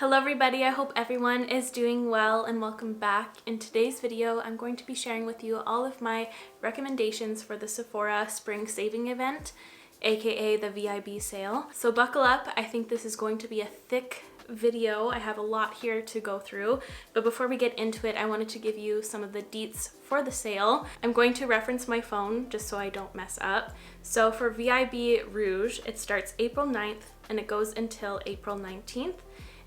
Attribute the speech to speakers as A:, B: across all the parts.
A: Hello everybody, I hope everyone is doing well and welcome back. In today's video, I'm going to be sharing with you all of my recommendations for the Sephora Spring Saving Event, aka the VIB sale. So buckle up, I think this is going to be a thick video. I have a lot here to go through, but before we get into it, I wanted to give you some of the deets for the sale. I'm going to reference my phone just so I don't mess up. So for VIB Rouge, it starts April 9th and it goes until April 19th.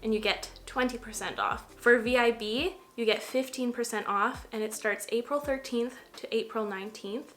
A: And you get 20% off. For VIB, you get 15% off and it starts April 13th to April 19th.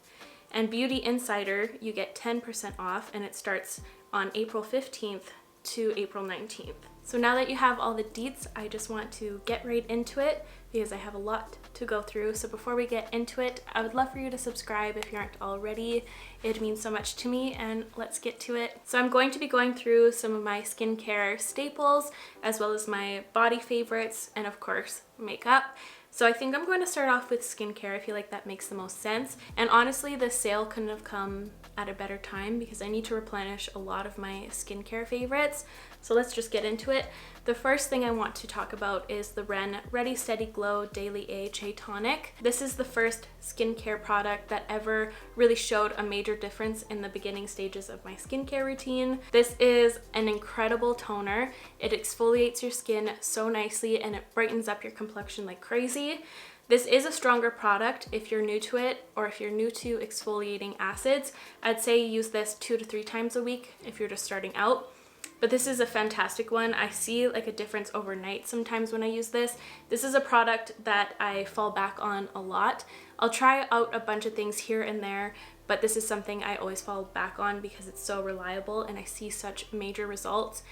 A: And Beauty Insider, you get 10% off and it starts on April 15th to April 19th. So now that you have all the deets, I just want to get right into it because I have a lot to go through. So before we get into it, I would love for you to subscribe if you aren't already. It means so much to me, and let's get to it. So I'm going to be going through some of my skincare staples as well as my body favorites and of course makeup. So I think I'm going to start off with skincare. I feel like that makes the most sense. And honestly, this sale couldn't have come at a better time because I need to replenish a lot of my skincare favorites. So let's just get into it. The first thing I want to talk about is the Ren Ready Steady Glow Daily AHA Tonic. This is the first skincare product that ever really showed a major difference in the beginning stages of my skincare routine. This is an incredible toner. It exfoliates your skin so nicely and it brightens up your complexion like crazy. This is a stronger product if you're new to it, or if you're new to exfoliating acids. I'd say use this 2 to 3 times a week if you're just starting out. But this is a fantastic one. I see like a difference overnight sometimes when I use this. This is a product that I fall back on a lot. I'll try out a bunch of things here and there, but this is something I always fall back on because it's so reliable and I see such major results.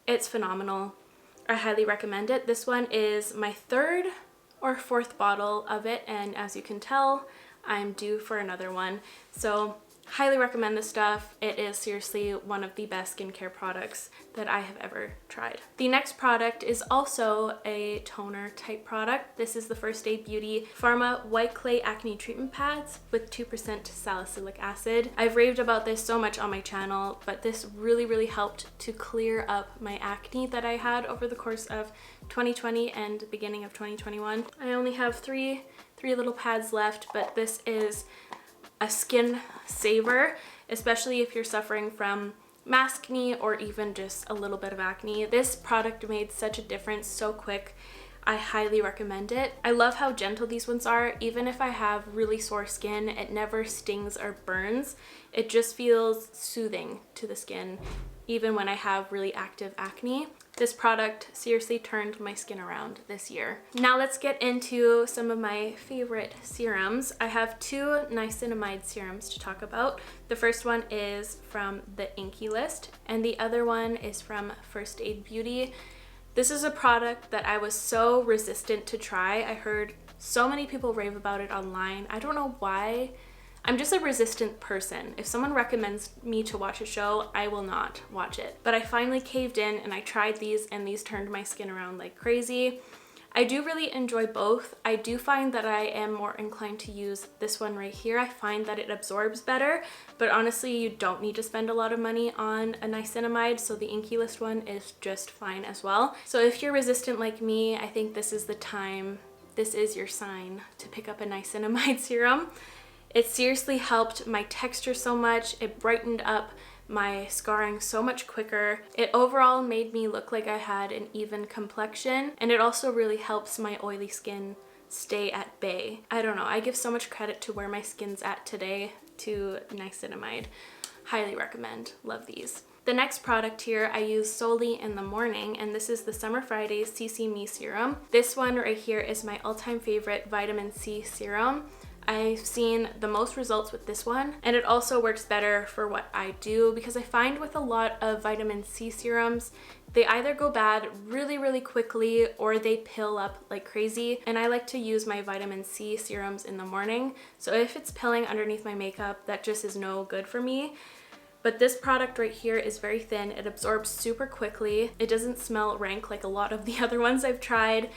A: It's phenomenal. I highly recommend it. This one is my 3rd or 4th bottle of it, and as you can tell, I'm due for another one. So highly recommend this stuff. It is seriously one of the best skincare products that I have ever tried. The next product is also a toner type product. This is the First Aid Beauty Pharma White Clay Acne Treatment Pads with 2% salicylic acid. I've raved about this so much on my channel, but this really helped to clear up my acne that I had over the course of 2020 and beginning of 2021. I only have three little pads left, but this is a skin saver, especially if you're suffering from maskne or even just a little bit of acne. This product made such a difference so quick. I highly recommend it. I love how gentle these ones are. Even if I have really sore skin, it never stings or burns. It just feels soothing to the skin, even when I have really active acne. This product seriously turned my skin around this year. Now let's get into some of my favorite serums. I have 2 niacinamide serums to talk about. The first one is from the Inky List and the other one is from First Aid Beauty. This is a product that I was so resistant to try. I heard so many people rave about it online. I don't know why. I'm just a resistant person. If someone recommends me to watch a show, I will not watch it. But I finally caved in and I tried these, and these turned my skin around like crazy. I do really enjoy both. I do find that I am more inclined to use this one right here. I find that it absorbs better, but honestly, you don't need to spend a lot of money on a niacinamide, so the Inky List one is just fine as well. So if you're resistant like me, I think this is the time, this is your sign to pick up a niacinamide serum. It seriously helped my texture so much. It brightened up my scarring so much quicker. It overall made me look like I had an even complexion, and it also really helps my oily skin stay at bay. I don't know, I give so much credit to where my skin's at today to niacinamide. Highly recommend. Love these. The next product here I use solely in the morning, and this is the Summer Fridays CC Me Serum. This one right here is my all-time favorite vitamin C serum. I've seen the most results with this one, and it also works better for what I do because I find with a lot of vitamin C serums, they either go bad really quickly or they pill up like crazy, and I like to use my vitamin C serums in the morning. So if it's pilling underneath my makeup, that just is no good for me. But this product right here is very thin. It absorbs super quickly. It doesn't smell rank like a lot of the other ones I've tried.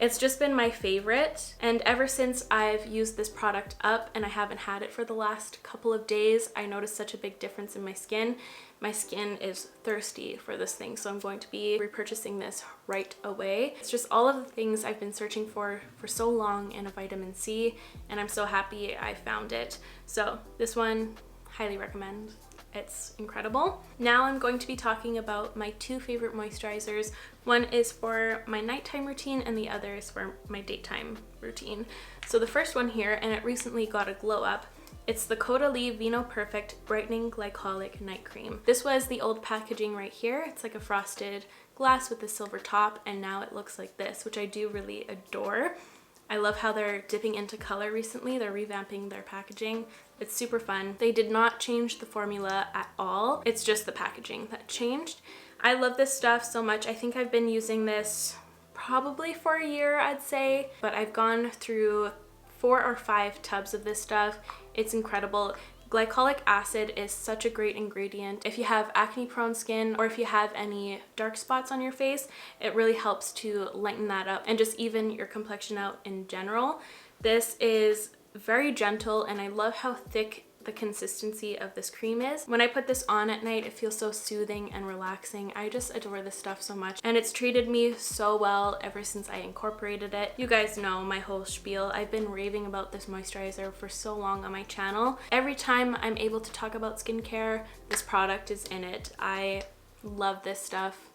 A: It's just been my favorite, and ever since I've used this product up and I haven't had it for the last couple of days, I noticed such a big difference in my skin. my skin is thirsty for this thing, so I'm going to be repurchasing this right away. It's just all of the things I've been searching for so long in a vitamin C, and I'm so happy I found it. So this one, highly recommend. It's incredible. Now I'm going to be talking about my two favorite moisturizers. One is for my nighttime routine and the other is for my daytime routine. So the first one here, and it recently got a glow up, it's the Caudalie Vino Perfect Brightening Glycolic Night Cream. This was the old packaging right here. It's like a frosted glass with a silver top, and now it looks like this, which I do really adore. I love how they're dipping into color recently. They're revamping their packaging. It's super fun. They did not change the formula at all. It's just the packaging that changed. I love this stuff so much. I think I've been using this probably for a year, I'd say, but I've gone through 4 or 5 tubs of this stuff. It's incredible. Glycolic acid is such a great ingredient. If you have acne prone skin or if you have any dark spots on your face, it really helps to lighten that up and just even your complexion out in general. This is very gentle, and I love how thick the consistency of this cream is. When I put this on at night, it feels so soothing and relaxing. I just adore this stuff so much, and it's treated me so well ever since I incorporated it. You guys know my whole spiel. I've been raving about this moisturizer for so long on my channel. Every time I'm able to talk about skincare, this product is in it. I love this stuff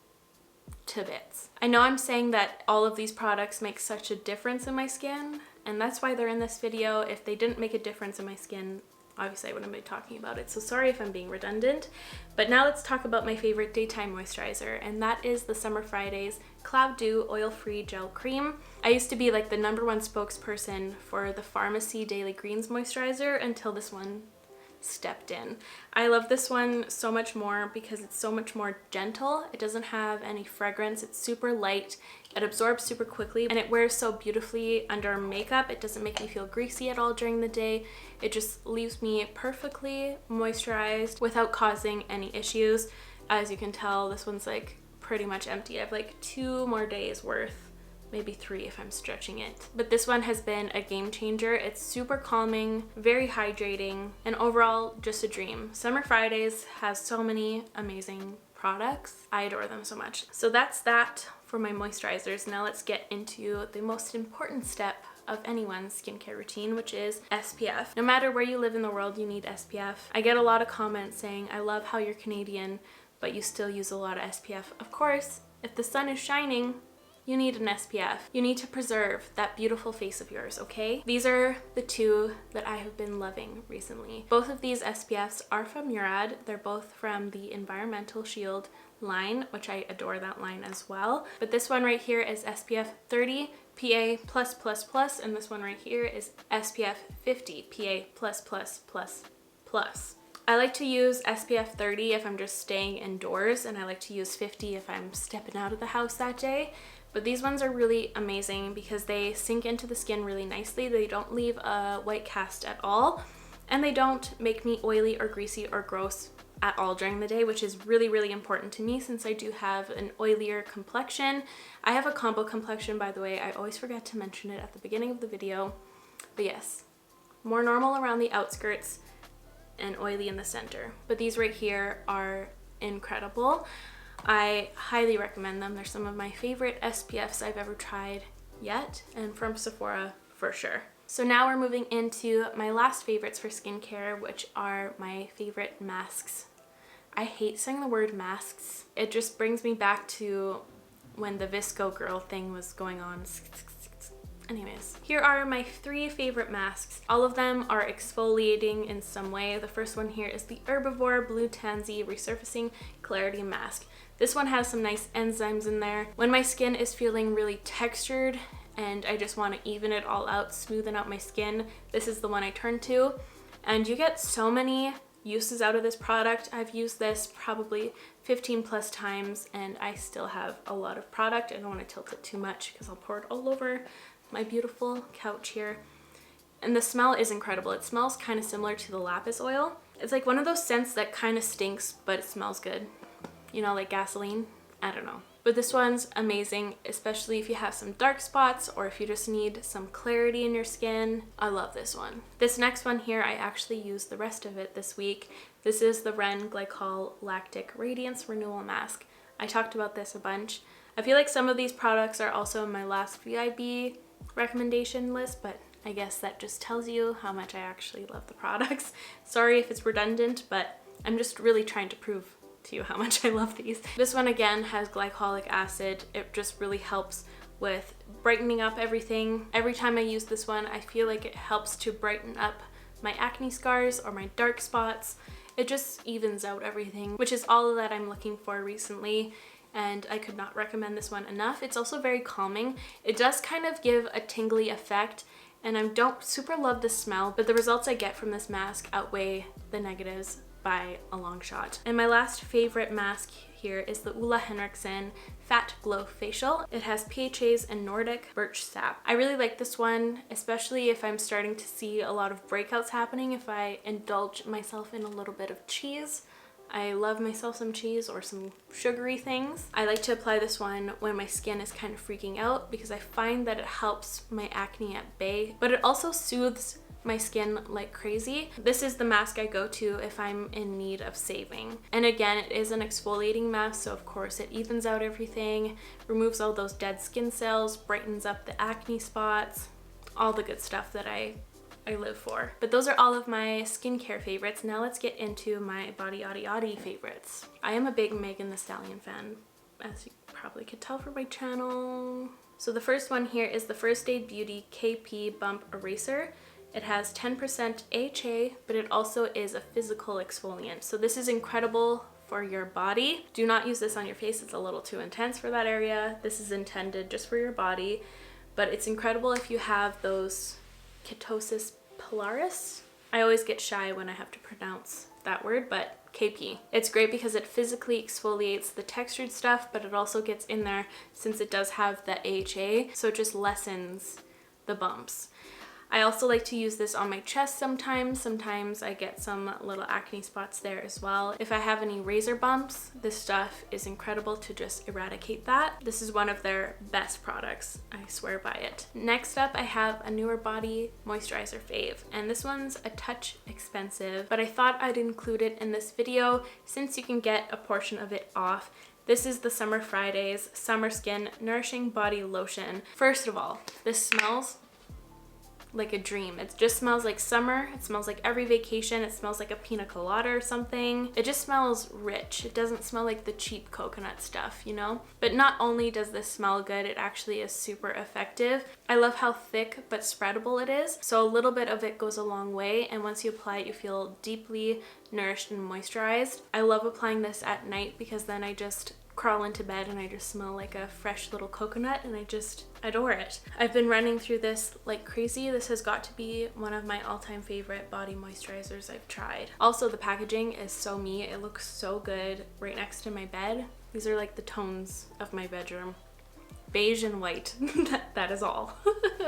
A: to bits. I know I'm saying that all of these products make such a difference in my skin, and that's why they're in this video. If they didn't make a difference in my skin, obviously I wouldn't be talking about it, so sorry if I'm being redundant. But now let's talk about my favorite daytime moisturizer, and that is the Summer Fridays Cloud Dew Oil-Free Gel Cream. I used to be like the #1 spokesperson for the Pharmacy Daily Greens moisturizer until this one stepped in. I love this one so much more because it's so much more gentle. It doesn't have any fragrance. It's super light. It absorbs super quickly, and it wears so beautifully under makeup. It doesn't make me feel greasy at all during the day. It just leaves me perfectly moisturized without causing any issues. As you can tell, this one's like pretty much empty. I have like 2 more days worth, maybe 3 if I'm stretching it. But this one has been a game changer. It's super calming, very hydrating, and overall just a dream. Summer Fridays has so many amazing products. I adore them so much. So that's that for my moisturizers. Now let's get into the most important step of anyone's skincare routine, which is SPF. No matter where you live in the world, you need SPF. I get a lot of comments saying, I love how you're Canadian, but you still use a lot of SPF. Of course, if the sun is shining, you need an SPF. You need to preserve that beautiful face of yours, okay? These are the 2 that I have been loving recently. Both of these SPFs are from Murad. They're both from the Environmental Shield line, which I adore that line as well. But this one right here is SPF 30 PA+++, and this one right here is SPF 50 PA++++. I like to use SPF 30 if I'm just staying indoors, and I like to use 50 if I'm stepping out of the house that day. But these ones are really amazing because they sink into the skin really nicely. They don't leave a white cast at all, and they don't make me oily or greasy or gross at all during the day, which is really, really important to me since I do have an oilier complexion. I have a combo complexion, by the way. I always forget to mention it at the beginning of the video. But yes, more normal around the outskirts and oily in the center. But these right here are incredible. I highly recommend them. They're some of my favorite SPFs I've ever tried yet, and from Sephora for sure. So now we're moving into my last favorites for skincare, which are my favorite masks. I hate saying the word masks. It just brings me back to when the Visco girl thing was going on. Anyways, here are my 3 favorite masks. All of them are exfoliating in some way. The first one here is the Herbivore Blue Tansy Resurfacing Clarity Mask. This one has some nice enzymes in there. When my skin is feeling really textured and I just want to even it all out, smoothen out my skin, this is the one I turn to. And you get so many uses out of this product. I've used this probably 15+ times and I still have a lot of product. I don't want to tilt it too much because I'll pour it all over my beautiful couch here. And the smell is incredible. It smells kind of similar to the lapis oil. It's like one of those scents that kind of stinks, but it smells good. You know, like gasoline? I don't know. But this one's amazing, especially if you have some dark spots or if you just need some clarity in your skin. I love this one. This next one here, I actually used the rest of it this week. This is the Ren Glycol Lactic Radiance Renewal Mask. I talked about this a bunch. I feel like some of these products are also in my last VIB recommendation list, but I guess that just tells you how much I actually love the products. Sorry if it's redundant, but I'm just really trying to prove to you how much I love these. This one again has glycolic acid. It just really helps with brightening up everything. Every time I use this one, I feel like it helps to brighten up my acne scars or my dark spots. It just evens out everything, which is all that I'm looking for recently, and I could not recommend this one enough. It's also very calming. It does kind of give a tingly effect, and I don't super love the smell, but the results I get from this mask outweigh the negatives by a long shot. And my last favorite mask here is the Ulla Henriksen Fat Glow Facial. It has PHAs and Nordic birch sap. I really like this one, especially if I'm starting to see a lot of breakouts happening, if I indulge myself in a little bit of cheese. I love myself some cheese or some sugary things. I like to apply this one when my skin is kind of freaking out because I find that it helps my acne at bay, but it also soothes my skin like crazy. This is the mask I go to if I'm in need of saving. And again, it is an exfoliating mask, so of course it evens out everything, removes all those dead skin cells, brightens up the acne spots, all the good stuff that I live for. But those are all of my skincare favorites. Now let's get into my Bodyodyodyody favorites. I am a big Megan Thee Stallion fan, as you probably could tell from my channel. So the first one here is the First Aid Beauty KP Bump Eraser. It has 10% AHA, but it also is a physical exfoliant. So this is incredible for your body. Do not use this on your face. It's a little too intense for that area. This is intended just for your body, but it's incredible if you have those ketosis pilaris. I always get shy when I have to pronounce that word, but KP. It's great because it physically exfoliates the textured stuff, but it also gets in there since it does have the AHA, so it just lessens the bumps. I also like to use this on my chest sometimes. Sometimes I get some little acne spots there as well. If I have any razor bumps, this stuff is incredible to just eradicate that. This is one of their best products. I swear by it. Next up, I have a Newer Body moisturizer fave, and this one's a touch expensive, but I thought I'd include it in this video since you can get a portion of it off. This is the Summer Fridays Summer Skin Nourishing Body Lotion. First of all, this smells like a dream. It just smells like summer. It smells like every vacation. It smells like a pina colada or something. It just smells rich. It doesn't smell like the cheap coconut stuff, you know? But not only does this smell good, it actually is super effective. I love how thick but spreadable it is. So a little bit of it goes a long way, and once you apply it, you feel deeply nourished and moisturized. I love applying this at night because then I just crawl into bed and I just smell like a fresh little coconut, and I just adore it. I've been running through this like crazy. This has got to be one of my all-time favorite body moisturizers I've tried. Also, the packaging is so me. It looks so good right next to my bed. These are like the tones of my bedroom. Beige and white. That is all.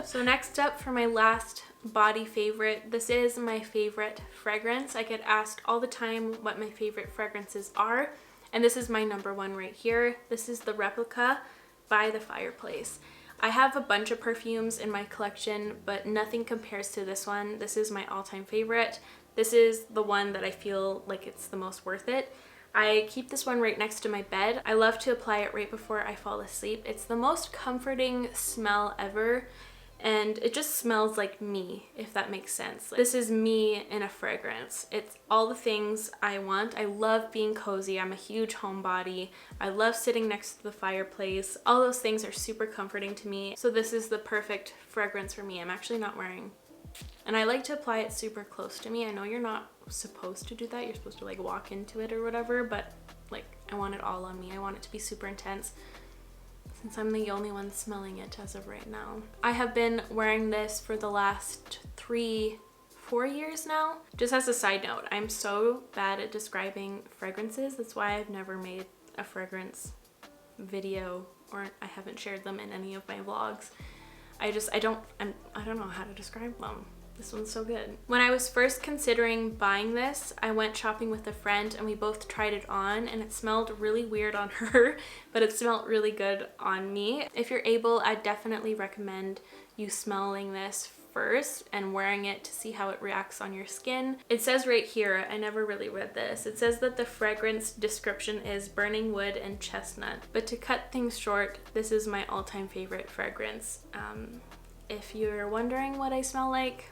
A: So next up, for my last body favorite, this is my favorite fragrance. I get asked all the time what my favorite fragrances are, and this is my number one right here. This is the Replica by The Fireplace. I have a bunch of perfumes in my collection, but nothing compares to this one. This is my all-time favorite. This is the one that I feel like it's the most worth it. I keep this one right next to my bed. I love to apply it right before I fall asleep. It's the most comforting smell ever, and it just smells like me, if that makes sense. This is me in a fragrance. It's all the things I want. I love being cozy. I'm a huge homebody. I love sitting next to the fireplace. All those things are super comforting to me. So this is the perfect fragrance for me. I'm actually not wearing, and I like to apply it super close to me. I know you're not supposed to do that. You're supposed to like walk into it or whatever, but like I want it all on me. I want it to be super intense, since I'm the only one smelling it as of right now. I have been wearing this for the last 3-4 years now. Just as a side note, I'm so bad at describing fragrances. That's why I've never made a fragrance video, or I haven't shared them in any of my vlogs. I don't know how to describe them. This one's so good. When I was first considering buying this, I went shopping with a friend and we both tried it on, and it smelled really weird on her, but it smelled really good on me. If you're able, I definitely recommend you smelling this first and wearing it to see how it reacts on your skin. It says right here, I never really read this, it says that the fragrance description is burning wood and chestnut. But to cut things short, this is my all-time favorite fragrance. If you're wondering what I smell like,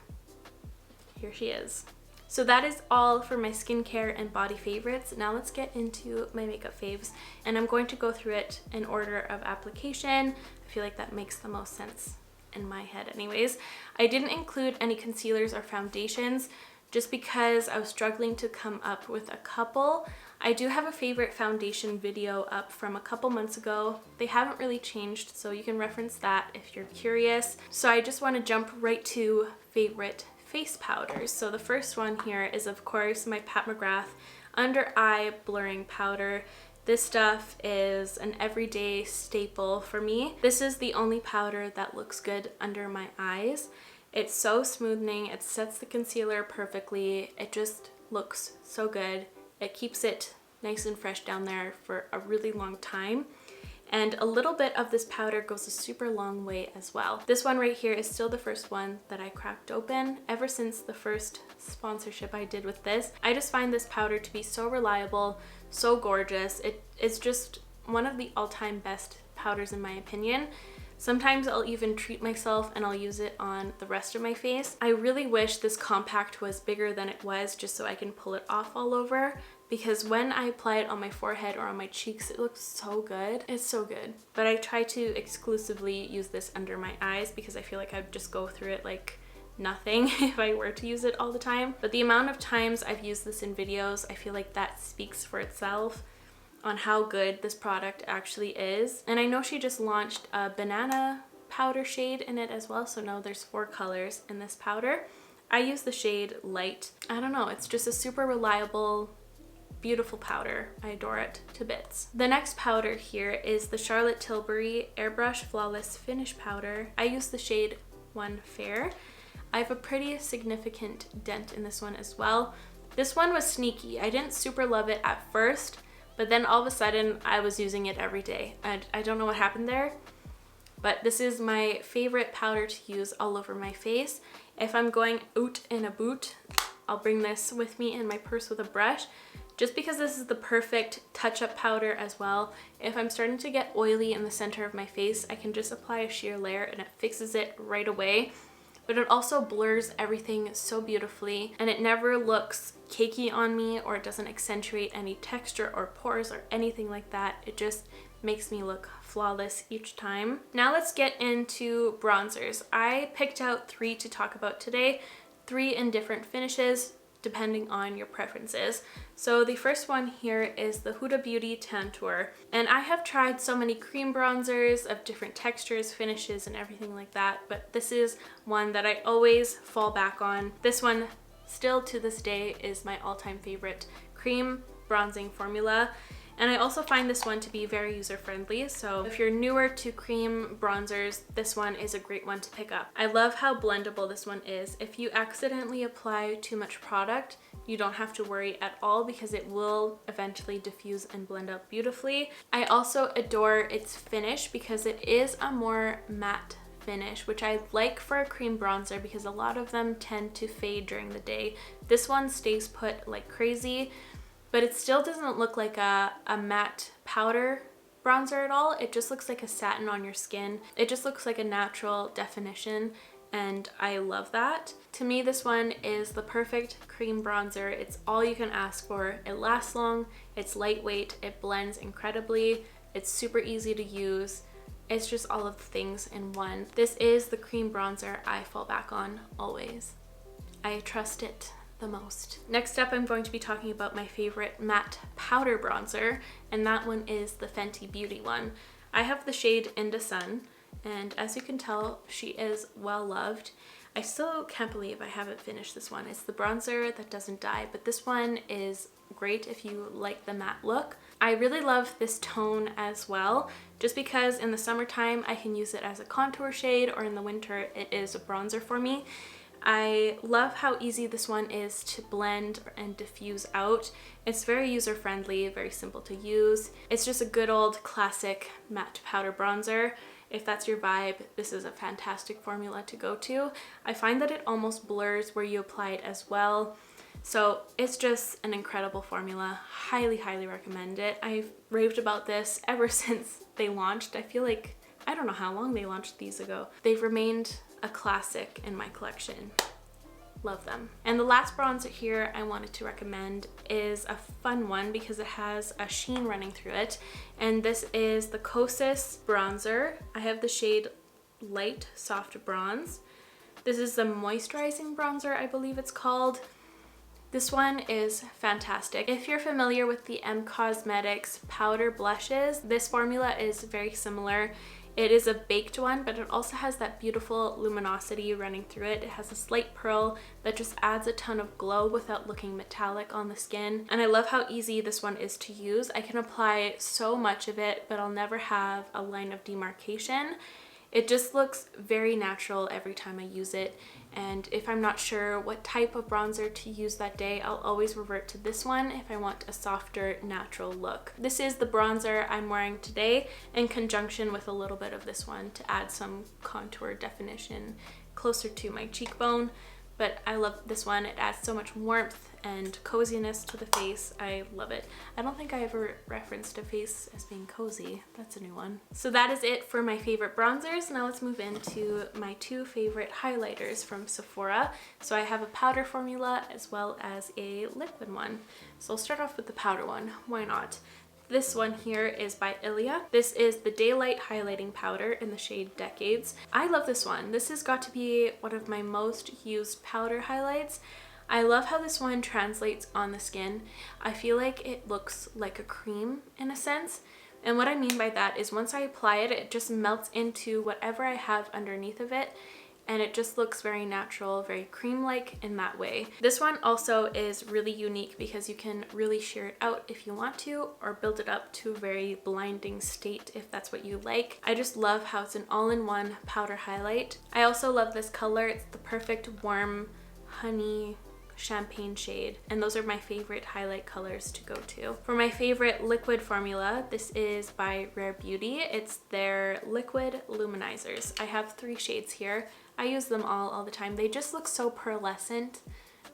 A: here she is. So that is all for my skincare and body favorites. Now let's get into my makeup faves, and I'm going to go through it in order of application. I feel like that makes the most sense in my head anyways. I didn't include any concealers or foundations just because I was struggling to come up with a couple. I do have a favorite foundation video up from a couple months ago. They haven't really changed, so you can reference that if you're curious. So I just want to jump right to favorite face powders. So the first one here is of course my Pat McGrath under eye blurring powder. This stuff is an everyday staple for me. This is the only powder that looks good under my eyes. It's so smoothing, it sets the concealer perfectly, it just looks so good. It keeps it nice and fresh down there for a really long time. And a little bit of this powder goes a super long way as well. This one right here is still the first one that I cracked open ever since the first sponsorship I did with this. I just find this powder to be so reliable, so gorgeous. It is just one of the all-time best powders in my opinion. Sometimes I'll even treat myself and I'll use it on the rest of my face. I really wish this compact was bigger than it was just so I can pull it off all over, because when I apply it on my forehead or on my cheeks, it looks so good. It's so good. But I try to exclusively use this under my eyes because I feel like I'd just go through it like nothing if I were to use it all the time. But the amount of times I've used this in videos, I feel like that speaks for itself on how good this product actually is. And I know she just launched a banana powder shade in it as well, so no, there's 4 colors in this powder. I use the shade Light. I don't know, it's just a super reliable, beautiful powder. I adore it to bits. The next powder here is the Charlotte Tilbury Airbrush Flawless Finish Powder. I use the shade One Fair. I have a pretty significant dent in this one as well. This one was sneaky. I didn't super love it at first, but then all of a sudden I was using it every day. I don't know what happened there, but this is my favorite powder to use all over my face. If I'm going out in a boot, I'll bring this with me in my purse with a brush, just because this is the perfect touch-up powder as well. If I'm starting to get oily in the center of my face, I can just apply a sheer layer and it fixes it right away. But it also blurs everything so beautifully, and it never looks cakey on me, or it doesn't accentuate any texture or pores or anything like that. It just makes me look flawless each time. Now let's get into bronzers. I picked out 3 to talk about today, 3 in different finishes depending on your preferences. So the first one here is the Huda Beauty Tantour. And I have tried so many cream bronzers of different textures, finishes, and everything like that, but this is one that I always fall back on. This one still to this day is my all-time favorite cream bronzing formula. And I also find this one to be very user-friendly, so if you're newer to cream bronzers, this one is a great one to pick up. I love how blendable this one is. If you accidentally apply too much product, you don't have to worry at all because it will eventually diffuse and blend out beautifully. I also adore its finish because it is a more matte finish, which I like for a cream bronzer because a lot of them tend to fade during the day. This one stays put like crazy, but it still doesn't look like a matte powder bronzer at all. It just looks like a satin on your skin. It just looks like a natural definition, and I love that. To me, this one is the perfect cream bronzer. It's all you can ask for. It lasts long, it's lightweight, it blends incredibly, it's super easy to use. It's just all of the things in one. This is the cream bronzer I fall back on always. I trust it the most. Next up, I'm going to be talking about my favorite matte powder bronzer, and that one is the Fenty Beauty one. I have the shade Into Sun, and as you can tell, she is well loved. I still can't believe I haven't finished this one. It's the bronzer that doesn't die, but this one is great if you like the matte look. I really love this tone as well, just because in the summertime I can use it as a contour shade, or in the winter it is a bronzer for me. I love how easy this one is to blend and diffuse out. It's very user-friendly, very simple to use. It's just a good old classic matte powder bronzer. If that's your vibe, this is a fantastic formula to go to. I find that it almost blurs where you apply it as well. So it's just an incredible formula. Highly, highly recommend it. I've raved about this ever since they launched. I feel like, I don't know how long they launched these ago. They've remained a classic in my collection. Love them. And the last bronzer here I wanted to recommend is a fun one because it has a sheen running through it. And this is the Kosas bronzer. I have the shade Light Soft Bronze. This is the moisturizing bronzer, I believe it's called. This one is fantastic. If you're familiar with the M Cosmetics powder blushes, this formula is very similar. It is a baked one, but it also has that beautiful luminosity running through it. It has a slight pearl that just adds a ton of glow without looking metallic on the skin. And I love how easy this one is to use. I can apply so much of it, but I'll never have a line of demarcation. It just looks very natural every time I use it. And if I'm not sure what type of bronzer to use that day, I'll always revert to this one if I want a softer, natural look. This is the bronzer I'm wearing today in conjunction with a little bit of this one to add some contour definition closer to my cheekbone. But I love this one. It adds so much warmth and coziness to the face. I love it. I don't think I ever referenced a face as being cozy. That's a new one. So that is it for my favorite bronzers. Now let's move into my two favorite highlighters from Sephora. So I have a powder formula as well as a liquid one. So I'll start off with the powder one. Why not? This one here is by Ilia. This is the Daylight Highlighting Powder in the shade Decades. I love this one. This has got to be one of my most used powder highlights. I love how this one translates on the skin. I feel like it looks like a cream in a sense. And what I mean by that is once I apply it, it just melts into whatever I have underneath of it. And it just looks very natural, very cream-like in that way. This one also is really unique because you can really sheer it out if you want to, or build it up to a very blinding state if that's what you like. I just love how it's an all-in-one powder highlight. I also love this color. It's the perfect warm honey champagne shade, and those are my favorite highlight colors to go to. For my favorite liquid formula, this is by Rare Beauty. It's their liquid luminizers. I have 3 shades here. I use them all the time. They just look so pearlescent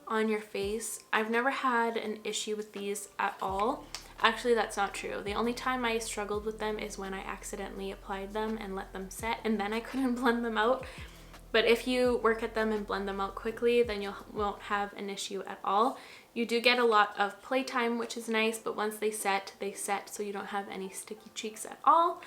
A: on your face. I've never had an issue with these at all. Actually, that's not true. The only time I struggled with them is when I accidentally applied them and let them set, and then I couldn't blend them out. But if you work at them and blend them out quickly, then you won't have an issue at all. You do get a lot of playtime, which is nice, but once they set, so you don't have any sticky cheeks at all.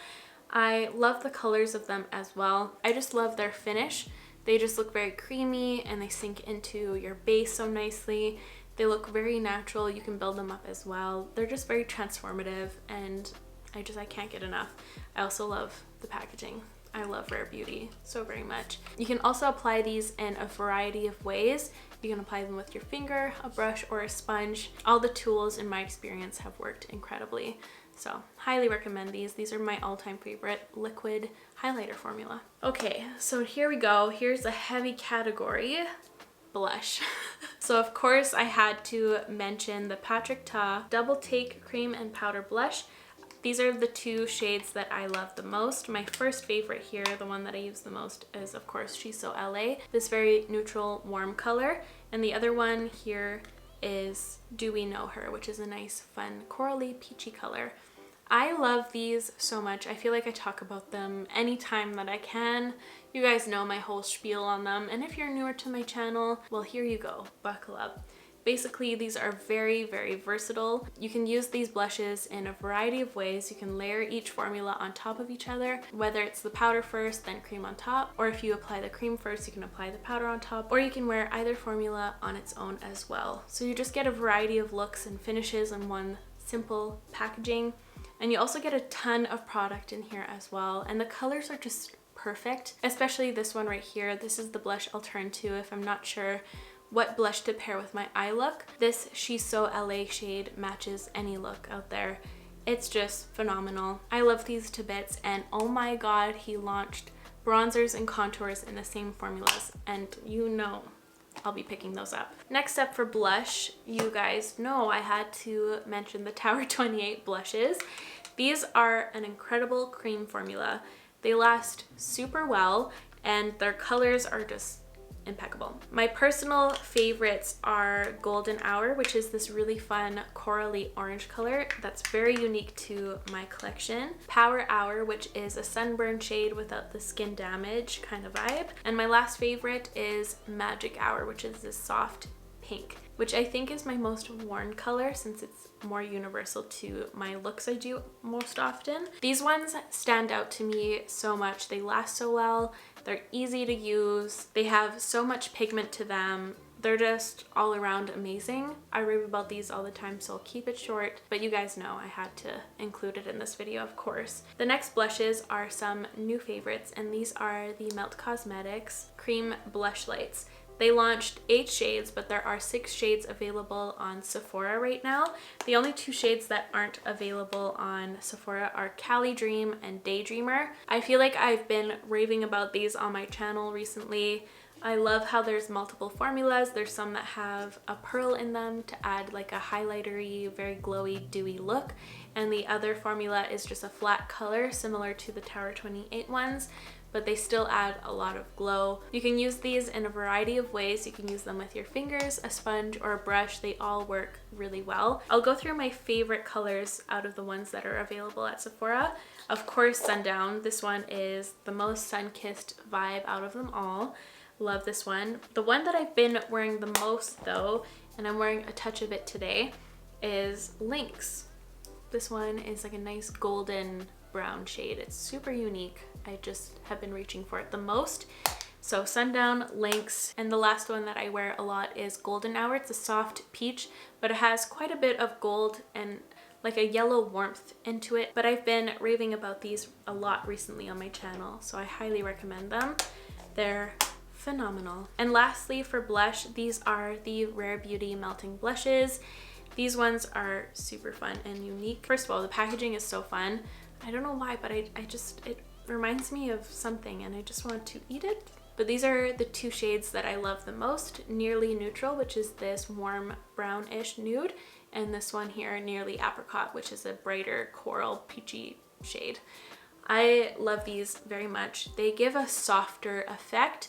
A: I love the colors of them as well. I just love their finish. They just look very creamy and they sink into your base so nicely. They look very natural. You can build them up as well. They're just very transformative, and I can't get enough. I also love the packaging. I love Rare Beauty so very much. You can also apply these in a variety of ways. You can apply them with your finger, a brush, or a sponge. All the tools in my experience have worked incredibly. So highly recommend these. These are my all-time favorite liquid highlighter formula. Okay, so here we go. Here's a heavy category, blush. So of course I had to mention the Patrick Ta Double Take Cream and Powder Blush. These are the 2 shades that I love the most. My first favorite here, the one that I use the most, is of course She's So LA, this very neutral warm color. And the other one here is Do We Know Her, which is a nice fun corally peachy color. I love these so much. I feel like I talk about them anytime that I can. You guys know my whole spiel on them, and if you're newer to my channel, well, here you go, buckle up. Basically, these are very, very versatile. You can use these blushes in a variety of ways. You can layer each formula on top of each other, whether it's the powder first, then cream on top, or if you apply the cream first, you can apply the powder on top, or you can wear either formula on its own as well. So you just get a variety of looks and finishes in one simple packaging. And you also get a ton of product in here as well. And the colors are just perfect, especially this one right here. This is the blush I'll turn to if I'm not sure what blush to pair with my eye look. This She's So LA shade matches any look out there. It's just phenomenal. I love these to bits, and oh my god, he launched bronzers and contours in the same formulas, and you know I'll be picking those up. Next up for blush, you guys know I had to mention the Tower 28 blushes. These are an incredible cream formula. They last super well and their colors are just impeccable. My personal favorites are Golden Hour, which is this really fun corally orange color that's very unique to my collection. Power Hour, which is a sunburn shade without the skin damage kind of vibe. And my last favorite is Magic Hour, which is this soft pink, which I think is my most worn color since it's more universal to my looks I do most often. These ones stand out to me so much. They last so well. They're easy to use. They have so much pigment to them. They're just all around amazing. I rave about these all the time, so I'll keep it short, but you guys know I had to include it in this video, of course. The next blushes are some new favorites, and these are the Melt Cosmetics Cream Blush Lights. They launched 8 shades, but there are 6 shades available on Sephora right now. The only 2 shades that aren't available on Sephora are Cali Dream and Daydreamer. I feel like I've been raving about these on my channel recently. I love how there's multiple formulas. There's some that have a pearl in them to add like a highlightery, very glowy, dewy look. And the other formula is just a flat color similar to the Tower 28 ones, but they still add a lot of glow. You can use these in a variety of ways. You can use them with your fingers, a sponge, or a brush. They all work really well. I'll go through my favorite colors out of the ones that are available at Sephora. Of course, Sundown. This one is the most sun-kissed vibe out of them all. Love this one. The one that I've been wearing the most though, and I'm wearing a touch of it today, is Lynx. This one is like a nice golden brown shade. It's super unique. I just have been reaching for it the most. So Sundown, Lynx, and the last one that I wear a lot is Golden Hour. It's a soft peach, but it has quite a bit of gold and like a yellow warmth into it. But I've been raving about these a lot recently on my channel, so I highly recommend them. They're phenomenal. And lastly, for blush, these are the Rare Beauty Melting Blushes. These ones are super fun and unique. First of all, the packaging is so fun. I don't know why, but it reminds me of something and I just want to eat it. But these are the 2 shades that I love the most. Nearly Neutral, which is this warm brownish nude, and this one here, Nearly Apricot, which is a brighter coral peachy shade. I love these very much. They give a softer effect.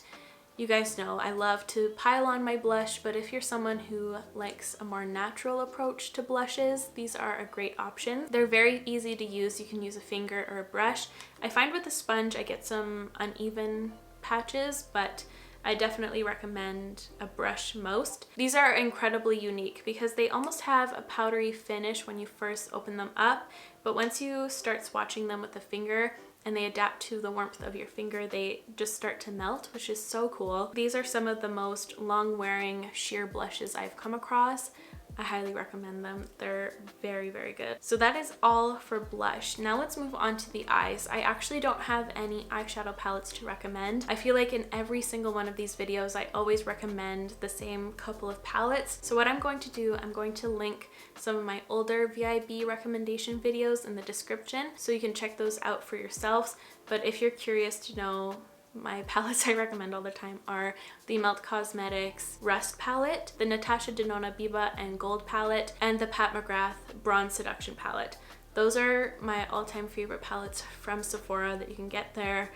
A: You guys know I love to pile on my blush, but if you're someone who likes a more natural approach to blushes, these are a great option. They're very easy to use. You can use a finger or a brush. I find with a sponge I get some uneven patches, but I definitely recommend a brush most. These are incredibly unique because they almost have a powdery finish when you first open them up, but once you start swatching them with a finger, and they adapt to the warmth of your finger, they just start to melt, which is so cool. These are some of the most long-wearing sheer blushes I've come across. I highly recommend them. They're very, very good. So that is all for blush. Now let's move on to the eyes. I actually don't have any eyeshadow palettes to recommend. I feel like in every single one of these videos, I always recommend the same couple of palettes. So what I'm going to do, I'm going to link some of my older VIB recommendation videos in the description so you can check those out for yourselves. But if you're curious to know, my palettes I recommend all the time are the Melt Cosmetics Rust palette, the Natasha Denona Biba and Gold palette, and the Pat McGrath Bronze Seduction palette. Those are my all-time favorite palettes from Sephora that you can get there,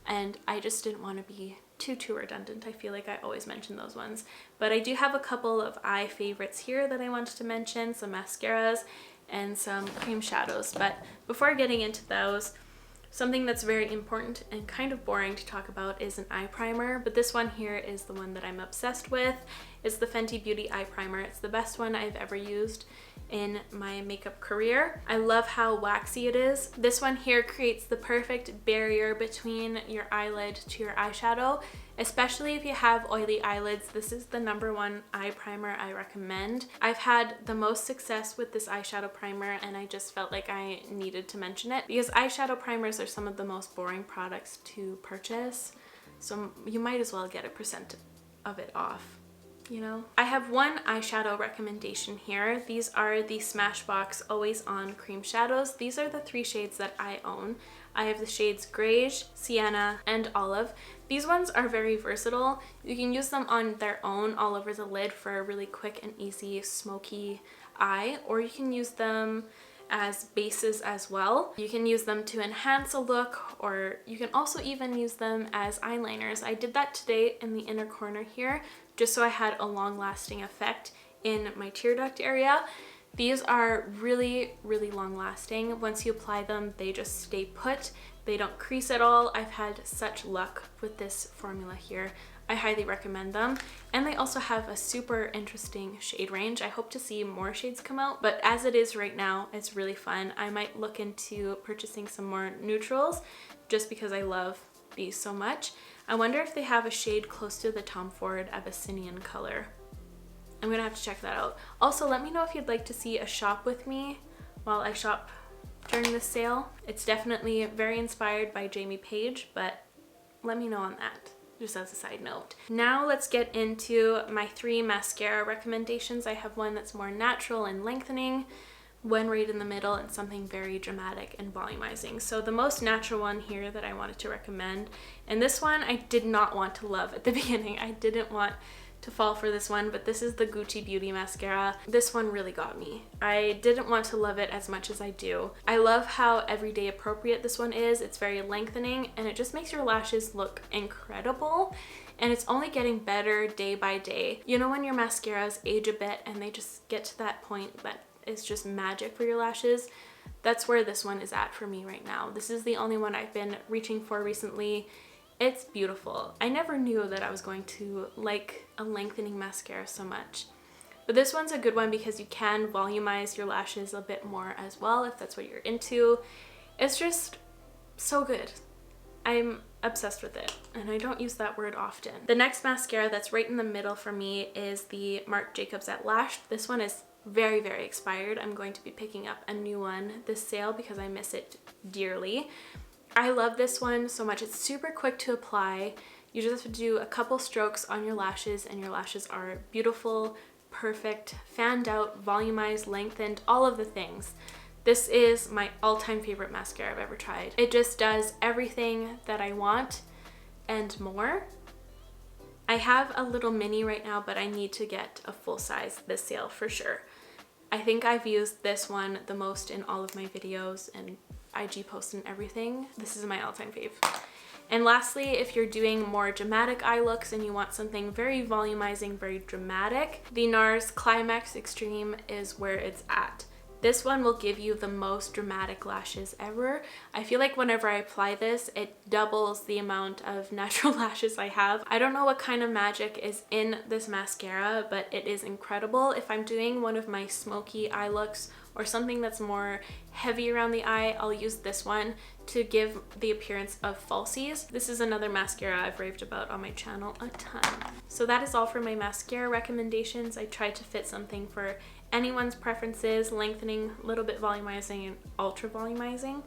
A: and I just didn't want to be too redundant. I feel like I always mention those ones, but I do have a couple of eye favorites here that I wanted to mention, some mascaras and some cream shadows. But before getting into those, something that's very important and kind of boring to talk about is an eye primer, but this one here is the one that I'm obsessed with. It's the Fenty Beauty eye primer. It's the best one I've ever used in my makeup career. I love how waxy it is. This one here creates the perfect barrier between your eyelid to your eyeshadow, especially if you have oily eyelids. This is the #1 eye primer I recommend. I've had the most success with this eyeshadow primer and I just felt like I needed to mention it because eyeshadow primers are some of the most boring products to purchase, so you might as well get a percent of it off, you know? I have one eyeshadow recommendation here. These are the Smashbox Always On Cream Shadows. These are the 3 shades that I own. I have the shades Greige, Sienna, and Olive. These ones are very versatile. You can use them on their own all over the lid for a really quick and easy smoky eye, or you can use them as bases as well. You can use them to enhance a look, or you can also even use them as eyeliners. I did that today in the inner corner here, just so I had a long-lasting effect in my tear duct area. These are really, really long-lasting. Once you apply them, they just stay put. They don't crease at all. I've had such luck with this formula here. I highly recommend them. And they also have a super interesting shade range. I hope to see more shades come out, but as it is right now, it's really fun. I might look into purchasing some more neutrals just because I love these so much. I wonder if they have a shade close to the Tom Ford Abyssinian color. I'm gonna have to check that out. Also, let me know if you'd like to see a shop with me while I shop during this sale. It's definitely very inspired by Jamie Page, but let me know on that, just as a side note. Now let's get into my 3 mascara recommendations. I have one that's more natural and lengthening, one right in the middle, and something very dramatic and volumizing. So the most natural one here that I wanted to recommend, and this one I did not want to love at the beginning. I didn't want to fall for this one, but this is the Gucci Beauty mascara. This one really got me. I didn't want to love it as much as I do. I love how everyday appropriate this one is. It's very lengthening and it just makes your lashes look incredible, and it's only getting better day by day. You know when your mascaras age a bit and they just get to that point that is just magic for your lashes? That's where this one is at for me right now. This is the only one I've been reaching for recently. It's beautiful. I never knew that I was going to like a lengthening mascara so much. But this one's a good one because you can volumize your lashes a bit more as well if that's what you're into. It's just so good. I'm obsessed with it, and I don't use that word often. The next mascara that's right in the middle for me is the Marc Jacobs at Lash. This one is very, very expired. I'm going to be picking up a new one this sale because I miss it dearly. I love this one so much. It's super quick to apply. You just have to do a couple strokes on your lashes and your lashes are beautiful, perfect, fanned out, volumized, lengthened, all of the things. This is my all-time favorite mascara I've ever tried. It just does everything that I want and more. I have a little mini right now, but I need to get a full size this sale for sure. I think I've used this one the most in all of my videos and IG posts and everything. This is my all-time fave. And lastly, if you're doing more dramatic eye looks and you want something very volumizing, very dramatic, the NARS Climax Extreme is where it's at. This one will give you the most dramatic lashes ever. I feel like whenever I apply this, it doubles the amount of natural lashes I have. I don't know what kind of magic is in this mascara, but it is incredible. If I'm doing one of my smoky eye looks or something that's more heavy around the eye, I'll use this one to give the appearance of falsies. This is another mascara I've raved about on my channel a ton. So that is all for my mascara recommendations. I tried to fit something for anyone's preferences, lengthening, a little bit volumizing, and ultra volumizing.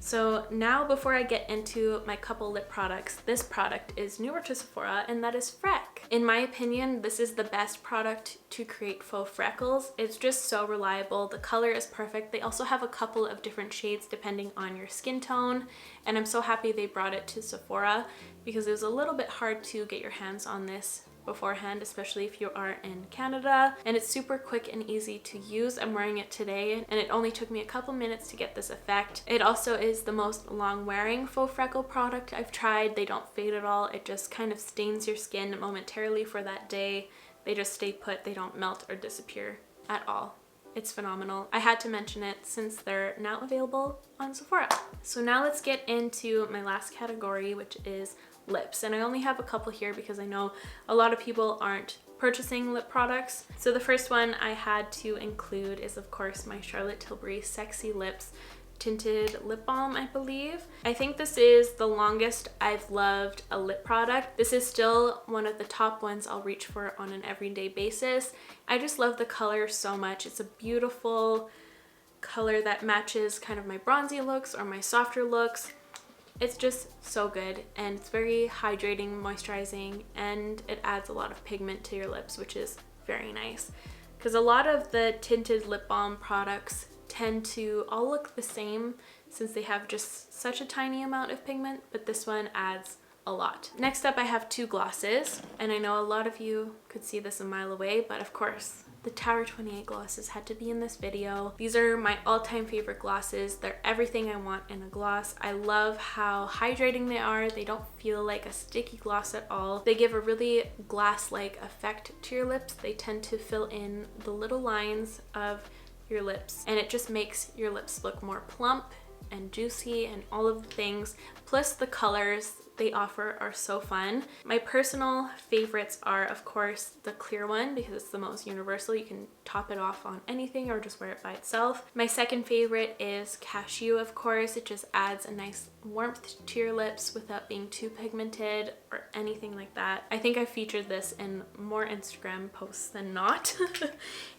A: So now before I get into my couple lip products, this product is newer to Sephora, and that is Freck. In my opinion, this is the best product to create faux freckles. It's just so reliable. The color is perfect. They also have a couple of different shades depending on your skin tone, and I'm so happy they brought it to Sephora because it was a little bit hard to get your hands on this beforehand, especially if you are in Canada, and it's super quick and easy to use. I'm wearing it today and it only took me a couple minutes to get this effect. It also is the most long wearing faux freckle product I've tried. They don't fade at all. It just kind of stains your skin momentarily for that day. They just stay put. They don't melt or disappear at all. It's phenomenal. I had to mention it since they're now available on Sephora. So now let's get into my last category, which is lips, and I only have a couple here because I know a lot of people aren't purchasing lip products. So the first one I had to include is of course my Charlotte Tilbury Sexy Lips tinted lip balm, I believe. I think this is the longest I've loved a lip product. This is still one of the top ones I'll reach for on an everyday basis. I just love the color so much. It's a beautiful color that matches kind of my bronzy looks or my softer looks. It's just so good, and it's very hydrating, moisturizing, and it adds a lot of pigment to your lips, which is very nice. Because a lot of the tinted lip balm products tend to all look the same since they have just such a tiny amount of pigment, but this one adds a lot. Next up I have two glosses, and I know a lot of you could see this a mile away, but of course the Tower 28 glosses had to be in this video. These are my all-time favorite glosses. They're everything I want in a gloss. I love how hydrating they are. They don't feel like a sticky gloss at all. They give a really glass-like effect to your lips. They tend to fill in the little lines of your lips, and it just makes your lips look more plump and juicy and all of the things. Plus the colors they offer are so fun. My personal favorites are, of course, the clear one because it's the most universal. You can top it off on anything or just wear it by itself. My second favorite is Cashew, of course. It just adds a nice warmth to your lips without being too pigmented or anything like that. I think I featured this in more Instagram posts than not.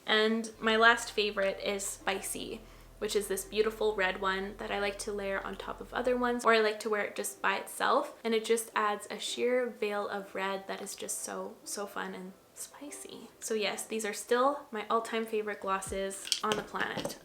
A: And my last favorite is Spicy, which is this beautiful red one that I like to layer on top of other ones, or I like to wear it just by itself, and it just adds a sheer veil of red that is just so fun and spicy. So yes, these are still my all-time favorite glosses on the planet.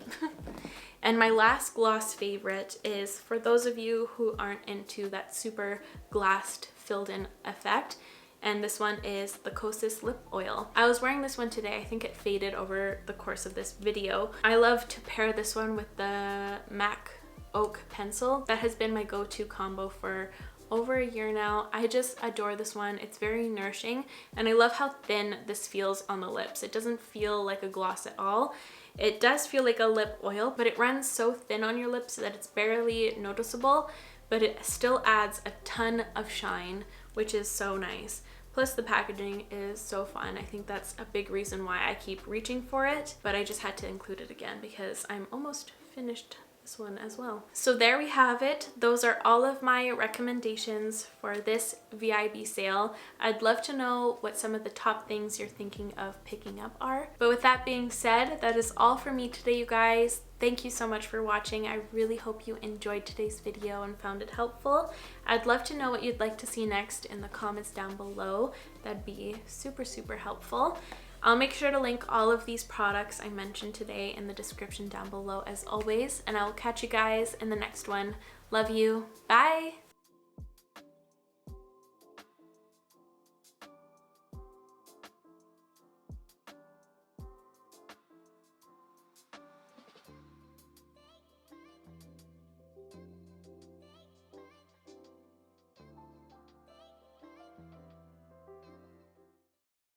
A: And my last gloss favorite is for those of you who aren't into that super glassed filled in effect, and this one is the Kosas Lip Oil. I was wearing this one today. I think it faded over the course of this video. I love to pair this one with the MAC Oak pencil. That has been my go-to combo for over a year now. I just adore this one. It's very nourishing, and I love how thin this feels on the lips. It doesn't feel like a gloss at all. It does feel like a lip oil, but it runs so thin on your lips that it's barely noticeable, but it still adds a ton of shine, which is so nice. Plus the packaging is so fun. I think that's a big reason why I keep reaching for it, but I just had to include it again because I'm almost finished this one as well. So there we have it. Those are all of my recommendations for this VIB sale. I'd love to know what some of the top things you're thinking of picking up are. But with that being said, that is all for me today, you guys. Thank you so much for watching. I really hope you enjoyed today's video and found it helpful. I'd love to know what you'd like to see next in the comments down below. That'd be super helpful. I'll make sure to link all of these products I mentioned today in the description down below as always, and I will catch you guys in the next one. Love you. Bye!